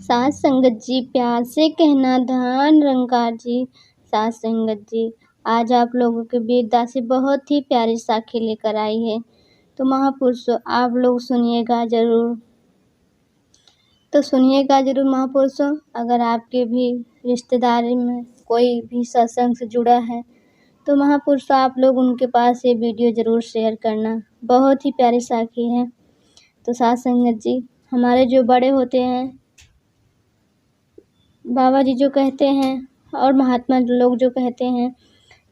साथ संगत जी, प्यार से कहना धान रंकार जी। साथ संगत जी, आज आप लोगों के बीच दासी बहुत ही प्यारी साखी लेकर आई है, तो महापुरुषों आप लोग सुनिएगा जरूर। महापुरुषों, अगर आपके भी रिश्तेदारी में कोई भी सत्संग से जुड़ा है तो महापुरुषों आप लोग उनके पास ये वीडियो जरूर शेयर करना। बहुत ही प्यारी साखी है। तो साथ संगत जी, हमारे जो बड़े होते हैं, बाबा जी जो कहते हैं और महात्मा लोग जो कहते हैं,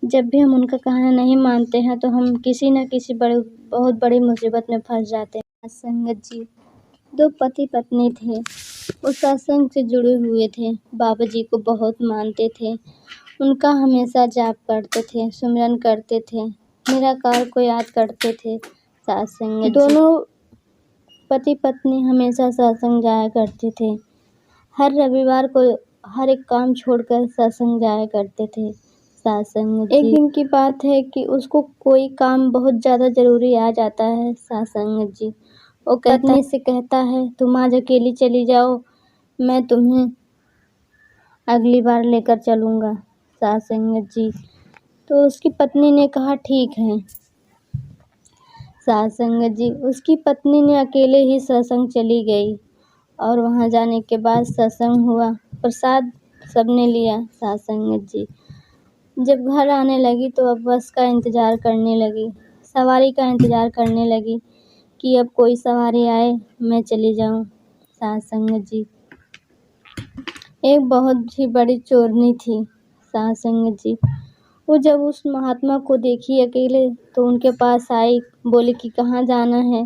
जब भी हम उनका कहना नहीं मानते हैं तो हम किसी न किसी बहुत बड़ी मुसीबत में फंस जाते हैं। संगत जी, दो पति पत्नी थे, वो सत्संग से जुड़े हुए थे, बाबा जी को बहुत मानते थे, उनका हमेशा जाप करते थे, सुमिरन करते थे, निराकार को याद करते थे। सत्संग दोनों पति पत्नी हमेशा सत्संग जाया करते थे, हर रविवार को हर एक काम छोड़कर सत्संग जाया करते थे। सत्संग एक दिन की बात है कि उसको कोई काम बहुत ज़्यादा ज़रूरी आ जाता है। सत्संग जी, वो पत्नी से कहता है तुम आज अकेली चली जाओ, मैं तुम्हें अगली बार लेकर चलूँगा। सत्संग जी, तो उसकी पत्नी ने कहा ठीक है। सत्संग जी, उसकी पत्नी ने अकेले ही सत्संग चली गई और वहाँ जाने के बाद सत्संग हुआ, प्रसाद सबने लिया। सत्संग जी, जब घर आने लगी तो अब बस का इंतज़ार करने लगी, सवारी का इंतज़ार करने लगी कि अब कोई सवारी आए मैं चली जाऊँ। सत्संग जी, एक बहुत ही बड़ी चोरनी थी। सत्संग जी, वो जब उस महात्मा को देखी अकेले तो उनके पास आई, बोली कि कहाँ जाना है।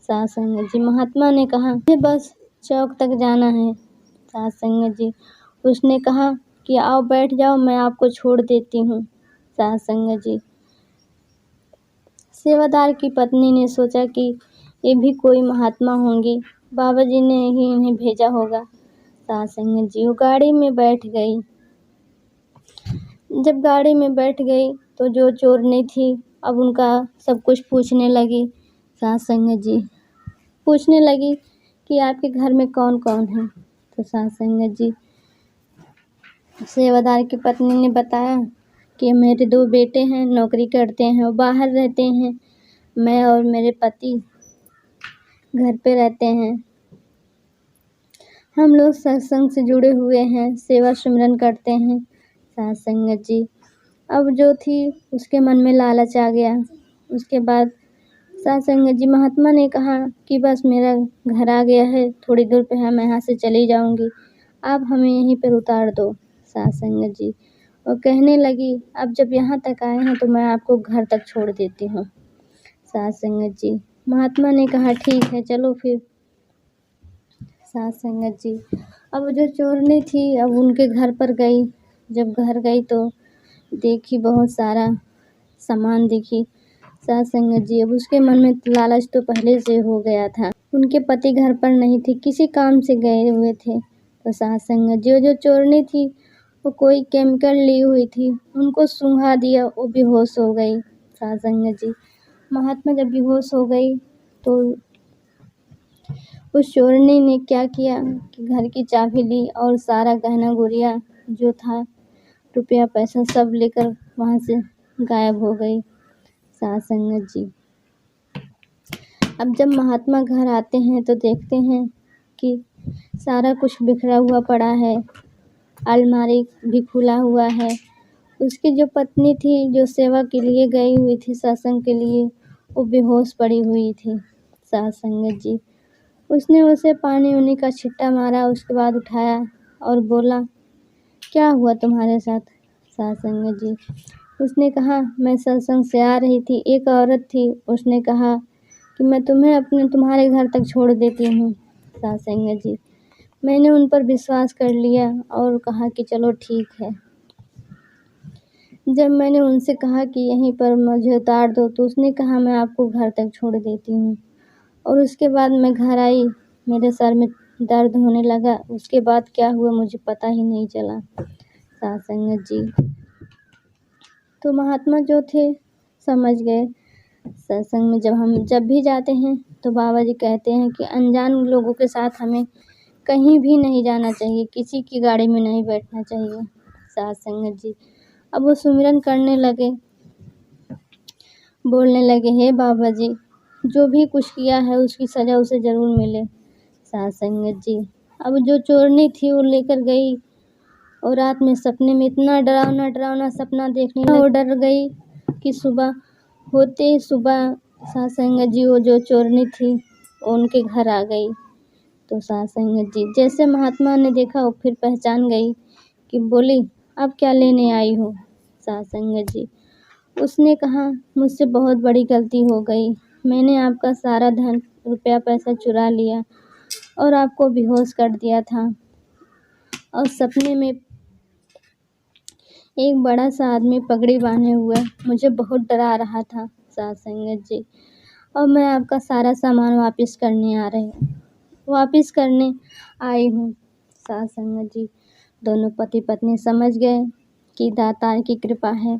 सत्संग जी, महात्मा ने कहा मुझे बस चौक तक जाना है। सत्संग जी, उसने कहा कि आओ बैठ जाओ, मैं आपको छोड़ देती हूँ। सत्संग जी, सेवादार की पत्नी ने सोचा कि ये भी कोई महात्मा होंगी, बाबा जी ने ही इन्हें भेजा होगा। सत्संग जी, वो गाड़ी में बैठ गई। जब गाड़ी में बैठ गई तो जो चोरनी थी अब उनका सब कुछ पूछने लगी। सत्संग जी, पूछने लगी कि आपके घर में कौन कौन है। तो सत्संग जी, सेवादार की पत्नी ने बताया कि मेरे 2 बेटे हैं, नौकरी करते हैं, वो बाहर रहते हैं, मैं और मेरे पति घर पे रहते हैं, हम लोग सत्संग से जुड़े हुए हैं, सेवा सुमिरन करते हैं। सत्संग जी, अब जो थी उसके मन में लालच आ गया। उसके बाद सत्संग जी, महात्मा ने कहा कि बस मेरा घर आ गया है, थोड़ी दूर पे है, मैं यहाँ से चली जाऊँगी, आप हमें यहीं पर उतार दो। सत्संग जी, और कहने लगी अब जब यहाँ तक आए हैं तो मैं आपको घर तक छोड़ देती हूँ। सत्संग जी, महात्मा ने कहा ठीक है चलो फिर। सत्संग जी, अब जो चोरनी थी अब उनके घर पर गई। जब घर गई तो देखी बहुत सारा सामान दिखी। सत्संग जी, अब उसके मन में लालच तो पहले से हो गया था। उनके पति घर पर नहीं थे, किसी काम से गए हुए थे। तो सत्संग जी, जो चोरनी थी वो कोई केमिकल ली हुई थी, उनको सूंघा दिया, वो बेहोश हो गई। सत्संग जी, महात्मा जब बेहोश हो गई तो उस चोरनी ने क्या किया कि घर की चाबी ली और सारा गहना गुड़िया जो था, रुपया पैसा सब लेकर वहाँ से गायब हो गई। सत्संग जी, अब जब महात्मा घर आते हैं तो देखते हैं कि सारा कुछ बिखरा हुआ पड़ा है, अलमारी भी खुला हुआ है। उसकी जो पत्नी थी जो सेवा के लिए गई हुई थी सत्संग के लिए, वो बेहोश पड़ी हुई थी। सत्संग जी, उसने उसे पानी उनी का छिट्टा मारा, उसके बाद उठाया और बोला क्या हुआ तुम्हारे साथ। सत्संग जी, उसने कहा मैं सत्संग से आ रही थी, एक औरत थी, उसने कहा कि मैं तुम्हें तुम्हारे घर तक छोड़ देती हूँ। सत्संग जी, मैंने उन पर विश्वास कर लिया और कहा कि चलो ठीक है। जब मैंने उनसे कहा कि यहीं पर मुझे उतार दो तो उसने कहा मैं आपको घर तक छोड़ देती हूँ। और उसके बाद मैं घर आई, मेरे सर में दर्द होने लगा, उसके बाद क्या हुआ मुझे पता ही नहीं चला। सत्संग जी, तो महात्मा जो थे समझ गए। सत्संग में जब भी जाते हैं तो बाबा जी कहते हैं कि अनजान लोगों के साथ हमें कहीं भी नहीं जाना चाहिए, किसी की गाड़ी में नहीं बैठना चाहिए। साथ संगत जी, अब वो सुमिरन करने लगे, बोलने लगे, हे बाबा जी, जो भी कुछ किया है उसकी सज़ा उसे ज़रूर मिले। साथ संगत जी, अब जो चोरनी थी वो लेकर गई और रात में सपने में इतना डरावना सपना देखने लगी, वो डर गई कि सुबह होते ही सुबह साथ संगत जी वो जो चोरनी थी वो उनके घर आ गई। तो साथ संगत जी जैसे महात्मा ने देखा वो फिर पहचान गई कि बोली, अब क्या लेने आई हो। साथ संगत जी, उसने कहा, मुझसे बहुत बड़ी गलती हो गई, मैंने आपका सारा धन रुपया पैसा चुरा लिया और आपको बेहोश कर दिया था और सपने में एक बड़ा सा आदमी पगड़ी बांधे हुए मुझे बहुत डरा रहा था। साथ संगत जी, और मैं आपका सारा सामान वापस करने आई हूँ। साथ संगत जी, दोनों पति पत्नी समझ गए कि दातार की कृपा है,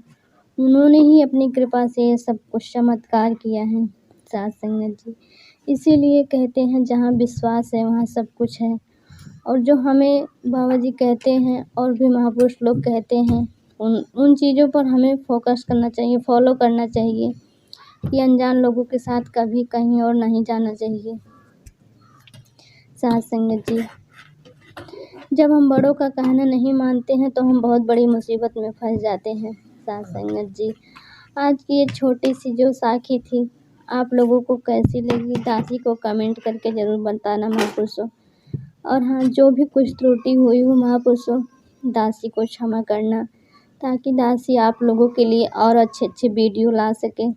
उन्होंने ही अपनी कृपा से ये सब कुछ चमत्कार किया है। साथ संगत जी, इसीलिए कहते हैं जहाँ विश्वास है वहाँ सब कुछ है। और जो हमें बाबा जी कहते हैं और भी महापुरुष लोग कहते हैं उन चीज़ों पर हमें फोकस करना चाहिए, फॉलो करना चाहिए कि अनजान लोगों के साथ कभी कहीं और नहीं जाना चाहिए। साथ संगत जी, जब हम बड़ों का कहना नहीं मानते हैं तो हम बहुत बड़ी मुसीबत में फंस जाते हैं। साथ संगत जी, आज की ये छोटी सी जो साखी थी आप लोगों को कैसी लगी, दासी को कमेंट करके ज़रूर बताना महापुरुषों। और हाँ, जो भी कुछ त्रुटि हुई हो महापुरुषों, दासी को क्षमा करना, ताकि दासी आप लोगों के लिए और अच्छे वीडियो ला सके।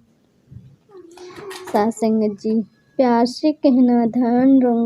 साथ संगत जी, प्यार से कहना, ध्यान रंग